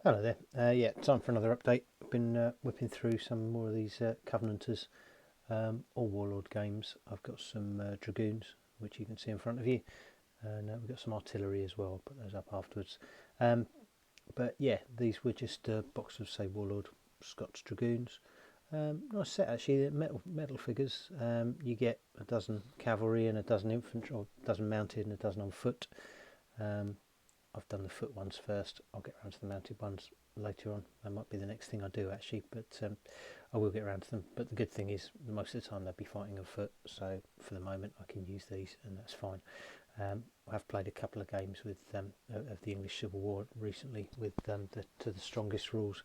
Hello there. Yeah, time for another update. I've been whipping through some more of these Covenanters or Warlord games. I've got some Dragoons, which you can see in front of you, and we've got some artillery as well. I'll put those up afterwards. Um, but yeah, these were just a box of, say, Warlord Scots Dragoons. Nice set actually. Metal figures. You get a dozen cavalry and a dozen infantry, or a dozen mounted and a dozen on foot. Um, I've done the foot ones first. I'll get around to the mounted ones later on. That might be the next thing I do actually, but I will get around to them. But the good thing is, most of the time they'll be fighting on foot, so for the moment I can use these, and that's fine. I've played a couple of games with of the English Civil War recently with to the strongest rules,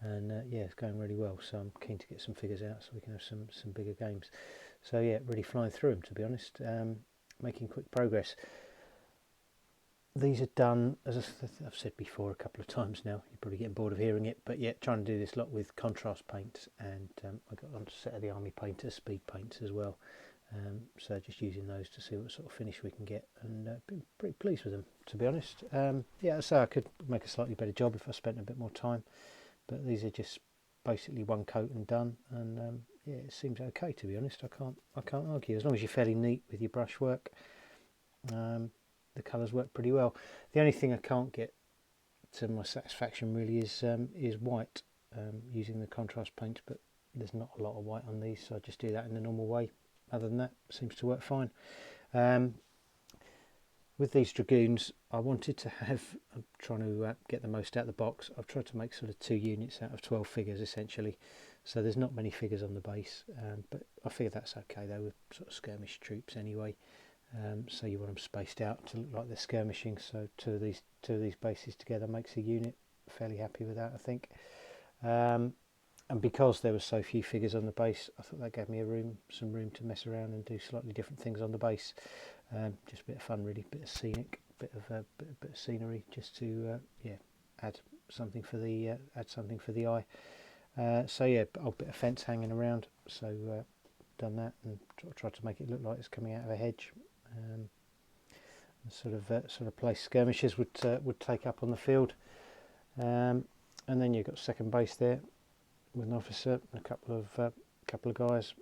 and yeah, it's going really well. So I'm keen to get some figures out so we can have some bigger games. So yeah, really flying through them, to be honest. Making quick progress. These are done, as I've said before a couple of times now, you're probably getting bored of hearing it, but yeah, trying to do this lot with contrast paints, and I got on a set of the Army Painter speed paints as well, so just using those to see what sort of finish we can get, and been pretty pleased with them, to be honest. Yeah, so I could make a slightly better job if I spent a bit more time, but these are just basically one coat and done, and yeah, it seems okay, to be honest. I can't argue, as long as you're fairly neat with your brushwork. The colours work pretty well. The only thing I can't get to my satisfaction really is white, using the contrast paint, but there's not a lot of white on these, so I just do that in the normal way. Other than that, it seems to work fine. With these Dragoons, I wanted to have, I'm trying to get the most out of the box. I've tried to make sort of 2 units out of 12 figures essentially, so there's not many figures on the base, but I figure that's okay. They were sort of skirmish troops anyway. So you want them spaced out to look like they're skirmishing, so two of these bases together makes a unit. Fairly happy with that, I think. And because there were so few figures on the base, I thought that gave me some room to mess around and do slightly different things on the base. Just a bit of fun really, bit of scenic, bit of scenery, just to yeah, add something for the eye. So yeah, a bit of fence hanging around, so done that and tried to make it look like it's coming out of a hedge. Sort of place skirmishers would take up on the field, and then you've got second base there with an officer and a couple of guys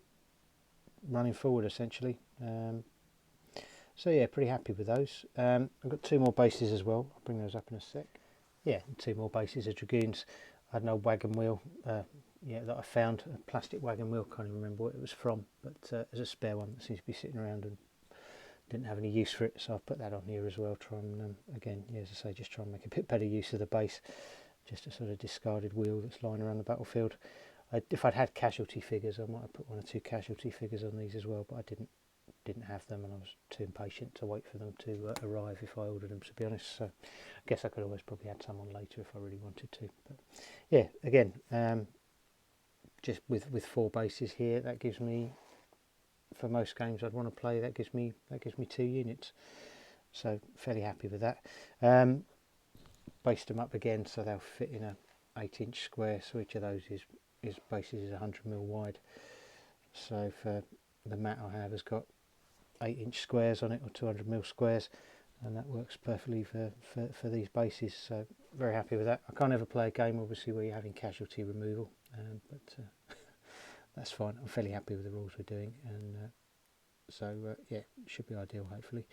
running forward essentially. So yeah, pretty happy with those. I've got 2 more bases as well. I'll bring those up in a sec. Yeah, 2 more bases of Dragoons. I had an old wagon wheel, yeah, that I found, a plastic wagon wheel. Can't even remember what it was from, but there's a spare one that seems to be sitting around and didn't have any use for it, so I've put that on here as well. Try and again, yeah, as I say, just try and make a bit better use of the base. Just a sort of discarded wheel that's lying around the battlefield. If I'd had casualty figures, I might have put 1 or 2 casualty figures on these as well, but I didn't have them, and I was too impatient to wait for them to arrive if I ordered them, to be honest. So I guess I could always probably add some on later if I really wanted to. But yeah, again, just with 4 bases here, that gives me, for most games I'd want to play, that gives me 2 units, so fairly happy with that. Based them up again so they'll fit in a 8-inch square, so each of those bases is 100mm wide, so for the mat I have has got 8-inch squares on it, or 200mm squares, and that works perfectly for these bases, so very happy with that. I can't ever play a game obviously where you're having casualty removal, but that's fine. I'm fairly happy with the rules we're doing, and so yeah, should be ideal hopefully.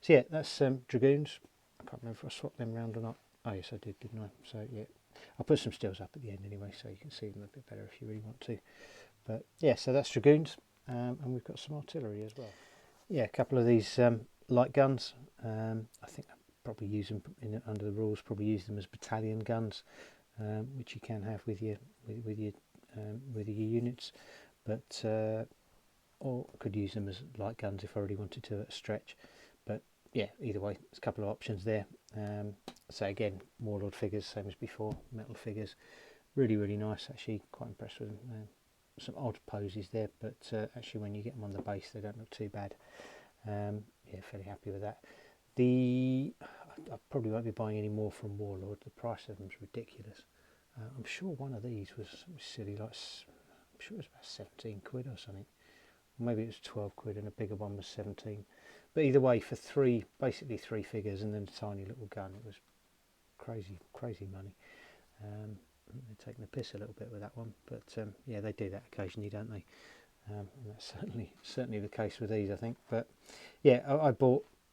So yeah, that's Dragoons. I can't remember if I swapped them round or not. Oh yes, I did, didn't I? So yeah, I'll put some stills up at the end anyway, so you can see them a bit better if you really want to. But yeah, so that's Dragoons, and we've got some artillery as well. Yeah, a couple of these light guns. I think I'll probably use them under the rules. Probably use them as battalion guns, which you can have with your units, but or could use them as light guns if I really wanted to at a stretch. But yeah, either way, there's a couple of options there. So again, Warlord figures, same as before, metal figures, really nice. Actually, quite impressed with them. Some odd poses there, but actually when you get them on the base, they don't look too bad. Yeah, fairly happy with that. I probably won't be buying any more from Warlord. The price of them is ridiculous. I'm sure one of these was silly, like I'm sure it was about 17 quid or something. Maybe it was 12 quid, and a bigger one was 17. But either way, for basically three figures and then a tiny little gun, it was crazy money. They're taking the piss a little bit with that one, but yeah, they do that occasionally, don't they? And that's certainly the case with these, I think. But yeah,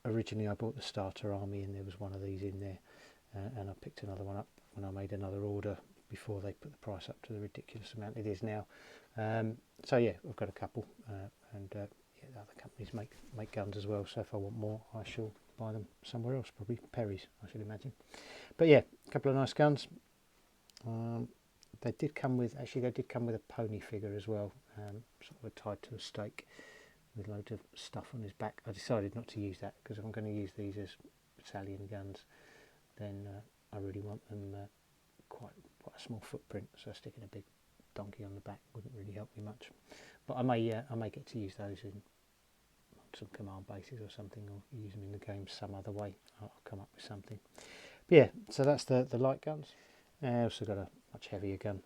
originally I bought the starter army, and there was one of these in there, and I picked another one up when I made another order before they put the price up to the ridiculous amount it is now. So yeah, I've got a couple, and yeah, other companies make guns as well. So if I want more, I shall buy them somewhere else, probably Perry's, I should imagine. But yeah, a couple of nice guns. They did come with a pony figure as well, sort of tied to a stake with loads of stuff on his back. I decided not to use that because if I'm going to use these as battalion guns, then I really want them quite a small footprint. So sticking a big donkey on the back wouldn't really help me much. But I may get to use those in some command bases or something, or use them in the game some other way. I'll come up with something. But yeah, so that's the light guns. I also got a much heavier gun.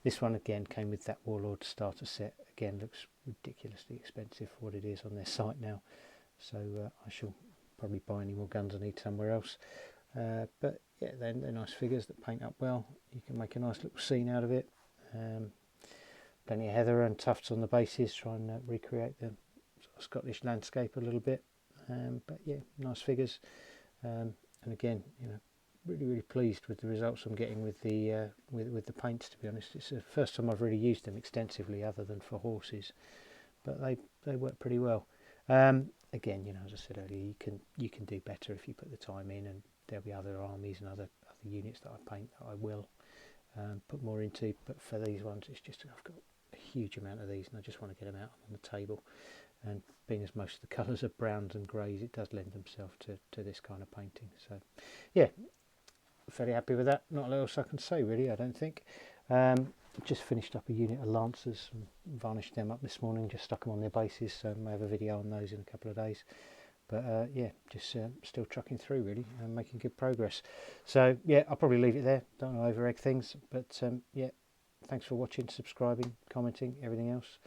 This one again came with that Warlord starter set. Again, looks ridiculously expensive for what it is on their site now. So I shall probably buy any more guns I need somewhere else. But yeah, they're nice figures that paint up well. You can make a nice little scene out of it. Plenty of heather and tufts on the bases, try and recreate the sort of Scottish landscape a little bit. But yeah, nice figures. And again, you know, really pleased with the results I'm getting with the paints. To be honest, it's the first time I've really used them extensively, other than for horses. But they work pretty well. Again, you know, as I said earlier, you can do better if you put the time in, and there'll be other armies and other units that I paint that I will put more into. But for these ones, it's just I've got a huge amount of these, and I just want to get them out on the table. And being as most of the colours are browns and greys, it does lend themselves to this kind of painting. So yeah, fairly happy with that. Not a lot else I can say really, I don't think. Just finished up a unit of Lancers and varnished them up this morning, just stuck them on their bases, so I may have a video on those in a couple of days. But yeah, just still trucking through really and making good progress. So yeah, I'll probably leave it there, don't want to over egg things, but yeah, thanks for watching, subscribing, commenting, everything else.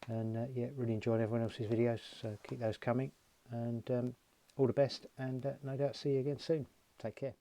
And yeah, really enjoying everyone else's videos, so keep those coming, and all the best, and no doubt see you again soon. Take care.